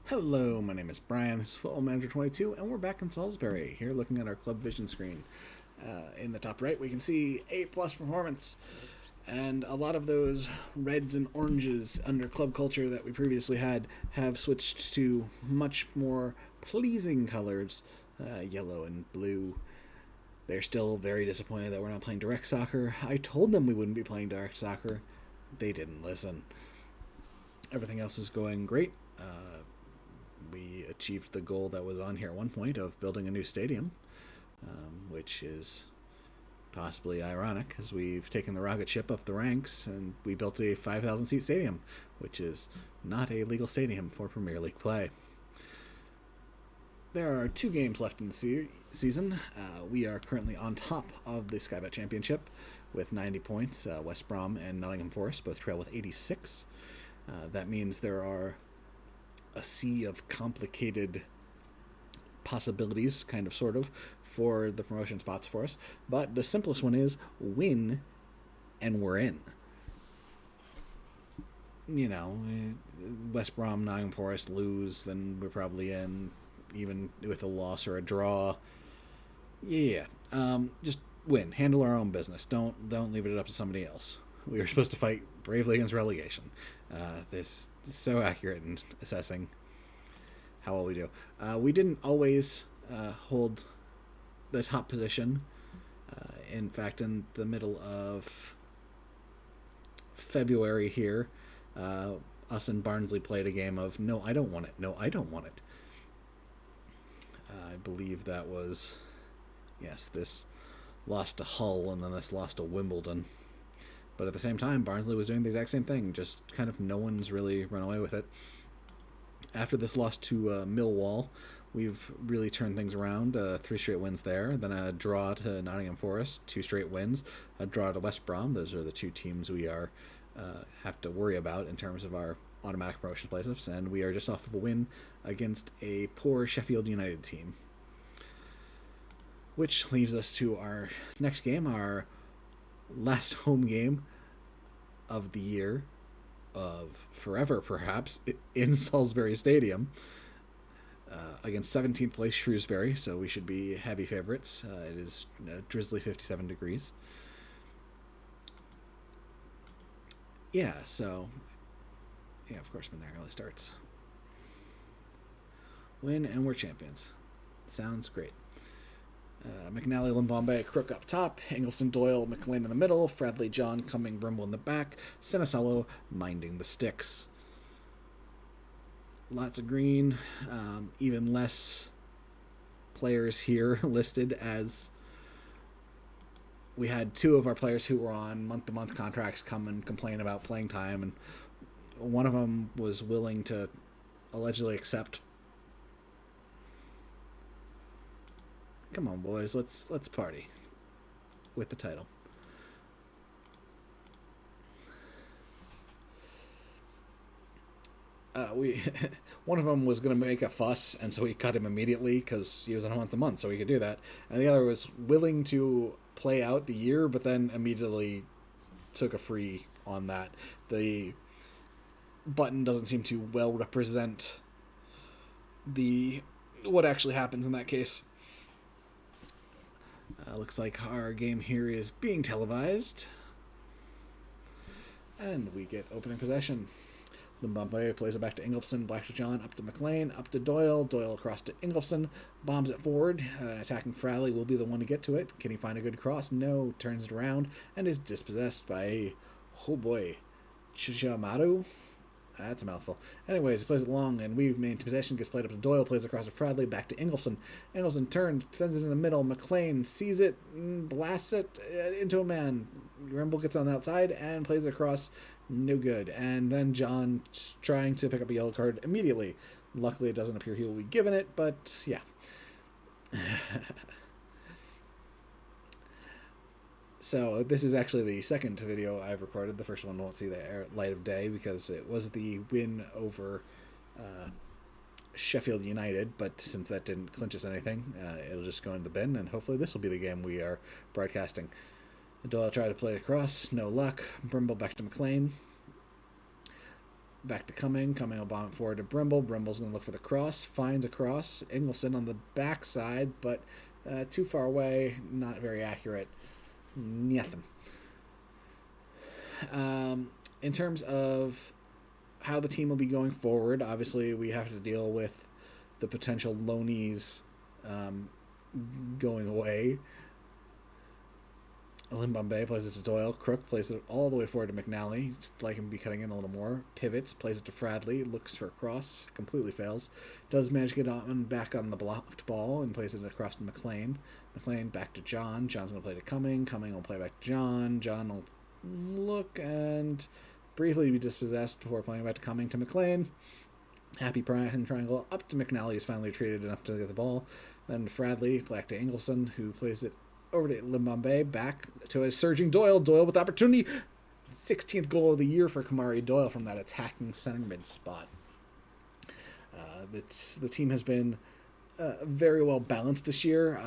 Hello, my name is Brian. This is Football Manager 22, and we're back in Salisbury. Here, looking at our club vision screen. In the top right, we can see A+ performance, and a lot of those reds and oranges under club culture that we previously had have switched to much more pleasing colors, yellow and blue. They're still very disappointed that we're not playing direct soccer. I told them we wouldn't be playing direct soccer. They didn't listen. Everything else is going great. We achieved the goal that was on here at one point of building a new stadium, which is possibly ironic as we've taken the rocket ship up the ranks and we built a 5,000 seat stadium, which is not a legal stadium for Premier League play. There are 2 games left in the season. We are currently on top of the Skybet Championship with 90 points. West Brom and Nottingham Forest both trail with 86. That means there are a sea of complicated possibilities, kind of, sort of, for the promotion spots for us. But the simplest one is win and we're in. You know, West Brom, Nottingham Forest lose, then we're probably in, even with a loss or a draw. Yeah, just win. Handle our own business. Don't leave it up to somebody else. We were supposed to fight bravely against relegation. This is so accurate in assessing how well we do. We didn't always hold the top position. In fact, in the middle of February here, us and Barnsley played a game of no, I don't want it. No, I don't want it. I believe that was, yes, this lost to Hull and then this lost to Wimbledon. But at the same time, Barnsley was doing the exact same thing. Just kind of no one's really run away with it. After this loss to Millwall, we've really turned things around. 3 straight wins there. Then a draw to Nottingham Forest, 2 straight wins. A draw to West Brom. Those are the 2 teams we are have to worry about in terms of our automatic promotion places. And we are just off of a win against a poor Sheffield United team. Which leaves us to our next game, our last home game of the year, of forever perhaps, in Salisbury Stadium, against 17th place Shrewsbury, so we should be heavy favorites. It is drizzly 57 degrees. Yeah, so, yeah, of course Monarch starts. Win and we're champions. Sounds great. McNally, Limbombe, Crook up top, Ingleson, Doyle, McLean in the middle, Fradley, John, Cumming, Brimble in the back, Sinisalo minding the sticks. Lots of green, even less players here listed, as we had 2 of our players who were on month-to-month contracts come and complain about playing time, and one of them was willing to allegedly accept. Come on, boys, let's party with the title. One of them was going to make a fuss, and so he cut him immediately because he was on a month-to-month, so he could do that. And the other was willing to play out the year, but then immediately took a free on that. The button doesn't seem to well represent what actually happens in that case. Looks like our game here is being televised. And we get opening possession. Limbombe plays it back to Ingleson, back to John, up to McLean, up to Doyle, Doyle across to Ingleson, bombs it forward. Attacking Fradley will be the one to get to it. Can he find a good cross? No, turns it around and is dispossessed by, oh boy, Chijamaru? That's a mouthful. Anyways, he plays it long, and we maintain possession, gets played up to Doyle, plays across to Fradley, back to Ingleson. Ingleson turns, sends it in the middle. McLean sees it, blasts it into a man. Rimble gets on the outside and plays it across. No good. And then John trying to pick up a yellow card immediately. Luckily, it doesn't appear he will be given it, but yeah. So this is actually the second video I've recorded. The first one won't see the light of day because it was the win over Sheffield United, but since that didn't clinch us anything, it'll just go in the bin, and hopefully this will be the game we are broadcasting. Doyle tried to play it across, no luck. Brimble back to McLean. Back to Cumming. Cumming will bomb it forward to Brimble. Brimble's going to look for the cross. Finds a cross. Ingolson on the backside, but too far away. Not very accurate. Nothing. In terms of how the team will be going forward, obviously we have to deal with the potential loanees going away. Limbombe plays it to Doyle. Crook plays it all the way forward to McNally. Just like him to be cutting in a little more. Pivots, plays it to Fradley. Looks for a cross. Completely fails. Does manage to get on back on the blocked ball and plays it across to McLean. McLean back to John. John's going to play to Cumming. Cumming will play back to John. John will look and briefly be dispossessed before playing back to Cumming to McLean. Happy Brian triangle up to McNally is finally treated enough to get the ball. Then to Fradley, back to Ingolson, who plays it over to Limbombe, back to a surging Doyle. Doyle with opportunity. 16th goal of the year for Kamari Doyle from that attacking center mid spot. The team has been very well balanced this year.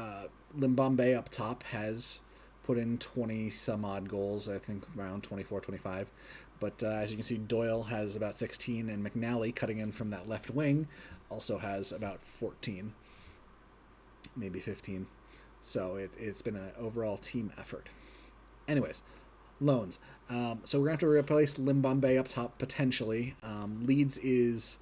Limbombe up top has put in 20 some odd goals, I think around 24, 25. But as you can see, Doyle has about 16, and McNally, cutting in from that left wing, also has about 14, maybe 15. So it's been an overall team effort. Anyways, loans. So we're going to have to replace Limbombe up top, potentially. Leeds is...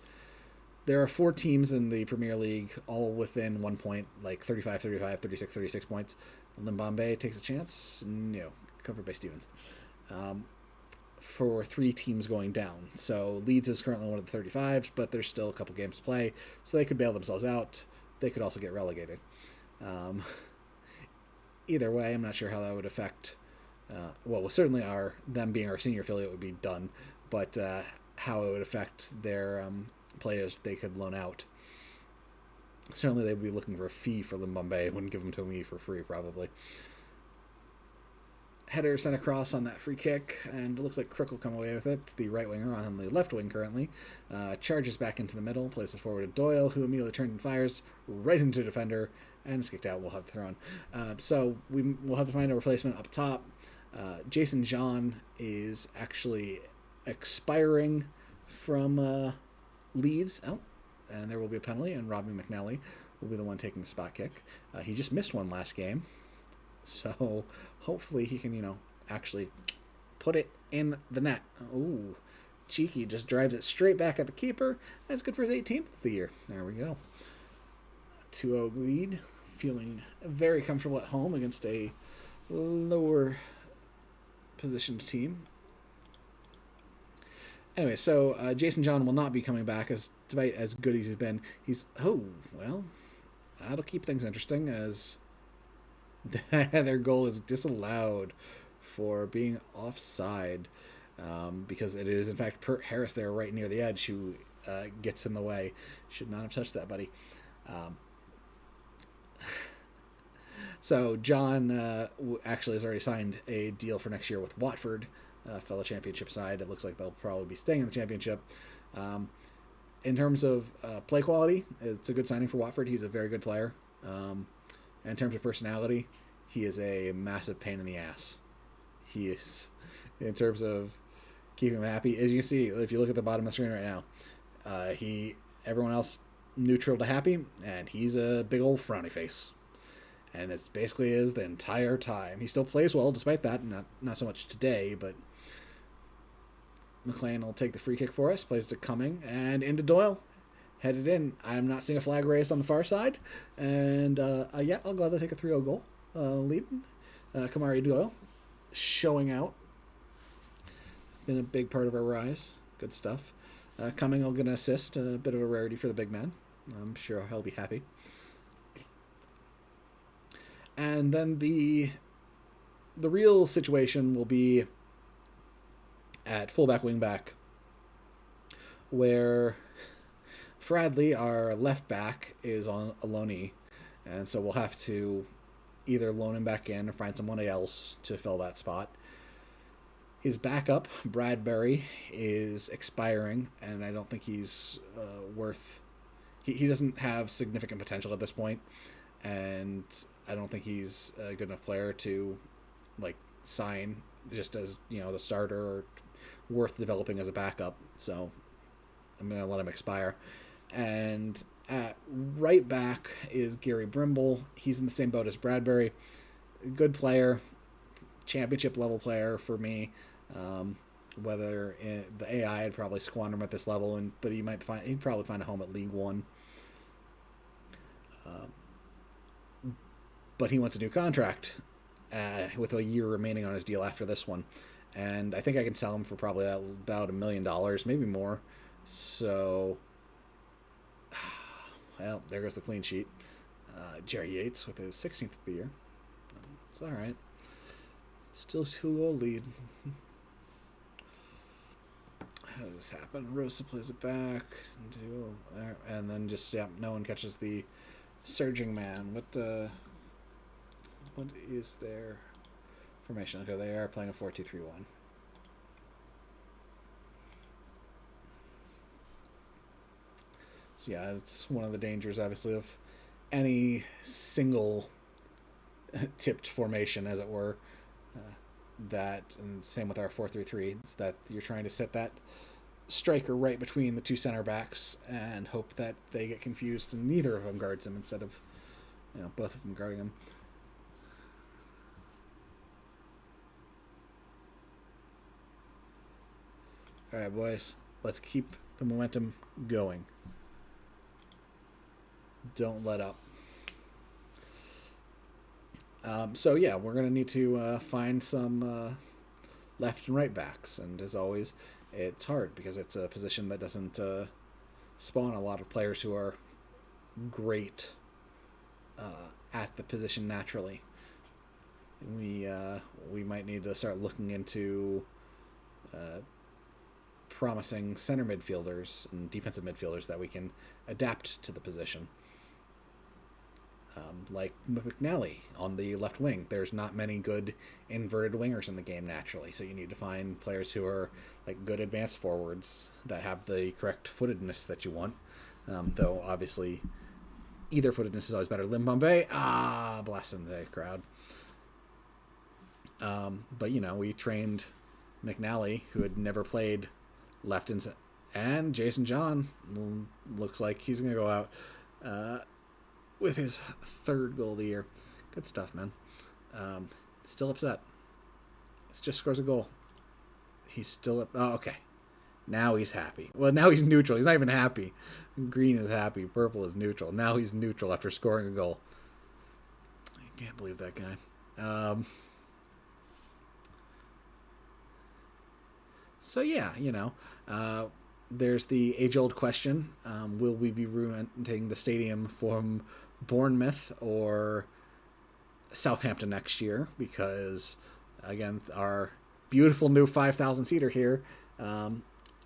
There are 4 teams in the Premier League, all within 1 point, like 35, 35, 36, 36 points. Limbombe takes a chance, covered by Stevens. For 3 teams going down. So Leeds is currently one of the 35s, but there's still a couple games to play, so they could bail themselves out. They could also get relegated. Either way, I'm not sure how that would affect... certainly them being our senior affiliate would be done, but how it would affect their players they could loan out. Certainly they would be looking for a fee for Limbombe. Wouldn't give them to me for free, probably. Header sent across on that free kick, and it looks like Crook will come away with it. The right winger on the left wing currently. Charges back into the middle, plays it forward to Doyle, who immediately turns and fires right into a defender, and it's kicked out. We'll have it thrown. So we'll have to find a replacement up top. Jason John is actually expiring from Leeds. Oh, and there will be a penalty, and Robbie McNally will be the one taking the spot kick. He just missed one last game. So hopefully he can, actually put it in the net. Ooh, cheeky, just drives it straight back at the keeper. That's good for his 18th of the year. There we go. 2-0 lead. Feeling very comfortable at home against a lower positioned team. Anyway, so Jason John will not be coming back, despite as good as he's been. That'll keep things interesting, as their goal is disallowed for being offside, because it is in fact Pert Harris there right near the edge who gets in the way. Should not have touched that, buddy. So John actually has already signed a deal for next year with Watford, fellow championship side. It looks like they'll probably be staying in the championship. In terms of play quality, it's a good signing for Watford. He's a very good player. And in terms of personality, he is a massive pain in the ass. He is, in terms of keeping him happy. As you can see, if you look at the bottom of the screen right now, everyone else neutral to happy, and he's a big old frowny face. And it basically is the entire time. He still plays well despite that. Not so much today, but McLean will take the free kick for us. Plays to Cumming and into Doyle. Headed in. I'm not seeing a flag raised on the far side. And I'll gladly take a 3-0 goal lead. Kamari Doyle showing out. Been a big part of our rise. Good stuff. Cumming will get an assist. A bit of a rarity for the big man. I'm sure he'll be happy. And then the real situation will be at fullback, wingback, where Fradley, our left back, is on a loanee, and so we'll have to either loan him back in or find someone else to fill that spot. His backup, Bradbury, is expiring, and I don't think he's worth... He doesn't have significant potential at this point, and I don't think he's a good enough player to sign just as the starter, or worth developing as a backup. So I'm going to let him expire. And at right back is Gary Brimble. He's in the same boat as Bradbury. Good player, championship level player for me. Whether the AI would probably squander him at this level, but he'd probably find a home at League One. But he wants a new contract with a year remaining on his deal after this one, and I think I can sell him for probably about $1 million, maybe more. So, well, there goes the clean sheet. Jerry Yates with his 16th of the year. It's all right. Still 2-goal lead. How does this happen? Rosa plays it back, and then just no one catches the surging man. What is their formation? Okay, they are playing a 4-2-3-1. So yeah, it's one of the dangers, obviously, of any single tipped formation, as it were. And same with our 4-3-3. It's that you're trying to set that striker right between the two center backs and hope that they get confused and neither of them guards him instead of both of them guarding him. All right, boys, let's keep the momentum going. Don't let up. So yeah, we're gonna need to find some left and right backs, and as always, it's hard because it's a position that doesn't spawn a lot of players who are great at the position naturally. We might need to start looking into promising center midfielders and defensive midfielders that we can adapt to the position. Like McNally on the left wing. There's not many good inverted wingers in the game naturally, so you need to find players who are like good advanced forwards that have the correct footedness that you want. Though obviously either footedness is always better. Lim Bombay, bless him, the crowd. But we trained McNally, who had never played left and Jason John looks like he's gonna go out with his third goal of the year. Good stuff, man. Still upset. It just scores a goal. He's still up. Oh, okay. Now he's happy. Well, now he's neutral. He's not even happy. Green is happy. Purple is neutral. Now he's neutral after scoring a goal. I can't believe that guy. So yeah, there's the age-old question: will we be renting the stadium from Bournemouth or Southampton next year? Because again, our beautiful new 5,000 seater here,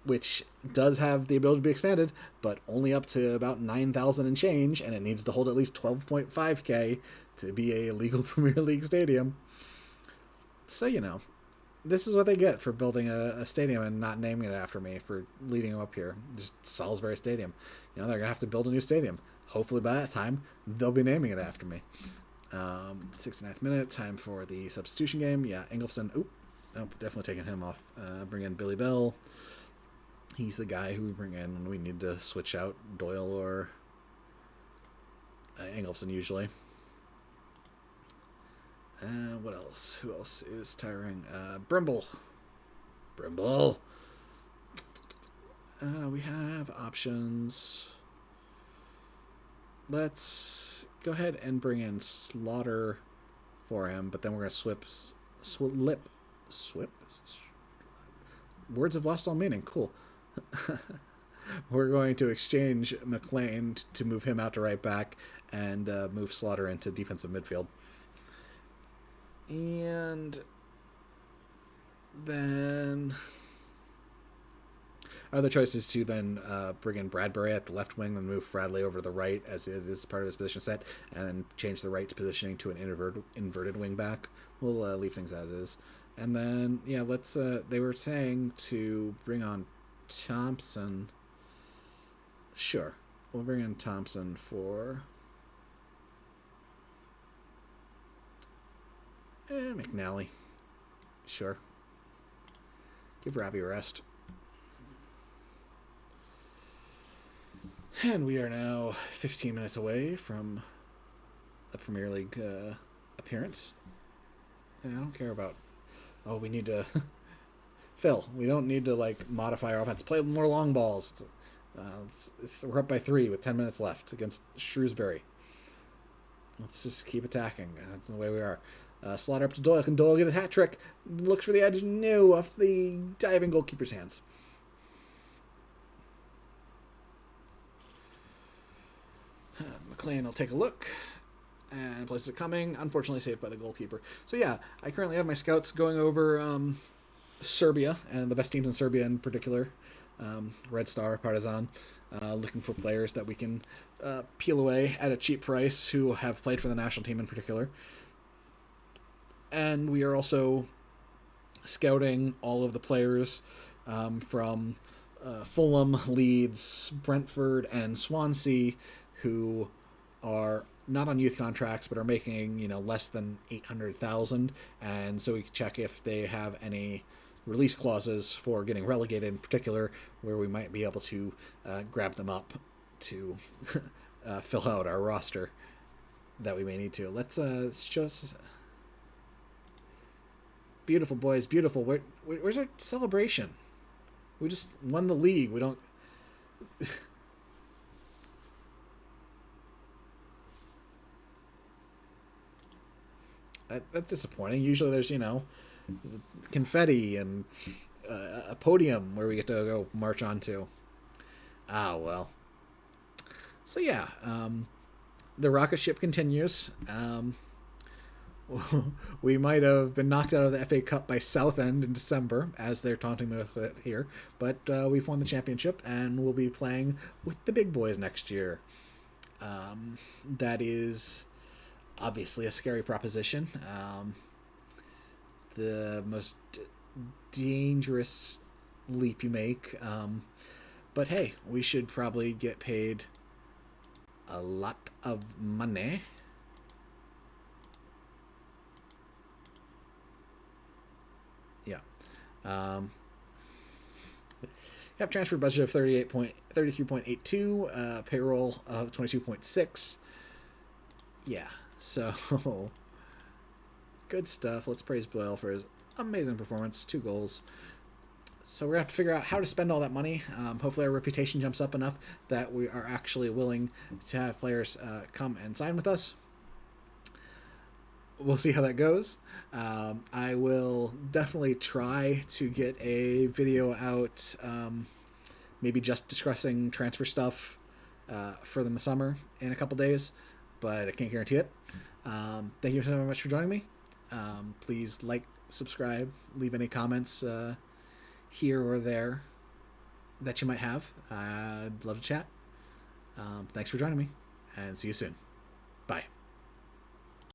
which does have the ability to be expanded, but only up to about 9,000 and change, and it needs to hold at least 12.5K to be a legal Premier League stadium. So this is what they get for building a stadium and not naming it after me, for leading them up here. Just Salisbury Stadium. They're going to have to build a new stadium. Hopefully by that time, they'll be naming it after me. 69th minute, time for the substitution game. Yeah, Ingolfsson. Nope, definitely taking him off. Bring in Billy Bell. He's the guy who we bring in when we need to switch out Doyle or Ingolfsson usually. What else? Who else is tiring? Brimble. We have options. Let's go ahead and bring in Slaughter for him, but then we're going to swip. Words have lost all meaning. Cool. We're going to exchange McLean to move him out to right back and move Slaughter into defensive midfield. And then other choice is to then bring in Bradbury at the left wing and move Bradley over to the right as it is part of his position set, and then change the right positioning to an inverted wing back. We'll leave things as is. And then, let's, they were saying to bring on Thompson. Sure. We'll bring in Thompson for McNally. Sure. Give Robbie a rest. And we are now 15 minutes away from a Premier League appearance. And I don't care about. Oh, we need to. Phil, we don't need to like modify our offense. Play more long balls. We're up by 3 with 10 minutes left against Shrewsbury. Let's just keep attacking. That's the way we are. Slaughter up to Doyle. Can Doyle get a hat trick? Looks for the edge. No, off the diving goalkeeper's hands. McLean will take a look and places it coming. Unfortunately saved by the goalkeeper. So yeah, I currently have my scouts going over Serbia and the best teams in Serbia in particular. Red Star, Partizan, looking for players that we can peel away at a cheap price who have played for the national team in particular. And we are also scouting all of the players from Fulham, Leeds, Brentford, and Swansea who are not on youth contracts but are making less than 800,000, and so we can check if they have any release clauses for getting relegated in particular, where we might be able to grab them up to fill out our roster that we may need to. Let's show us. Beautiful, boys, beautiful. Where's our celebration? We just won the league. We don't. That's disappointing. Usually there's confetti and a podium where we get to go march on to. Ah, well. So yeah, the rocket ship continues. We might have been knocked out of the FA Cup by Southend in December, as they're taunting me with it here, but we've won the championship and we'll be playing with the big boys next year. That is obviously a scary proposition. The most dangerous leap you make. But hey, we should probably get paid a lot of money. Yeah. Have transfer budget of 33.82, payroll of 22.6. Yeah. So good stuff. Let's praise Boyle for his amazing performance. 2 goals. So we're going to have to figure out how to spend all that money. Hopefully our reputation jumps up enough that we are actually willing to have players come and sign with us. We'll see how that goes. I will definitely try to get a video out, maybe just discussing transfer stuff for the summer in a couple days, but I can't guarantee it. Thank you so much for joining me. Please like, subscribe, leave any comments here or there that you might have. I'd love to chat. Thanks for joining me, and see you soon. Bye.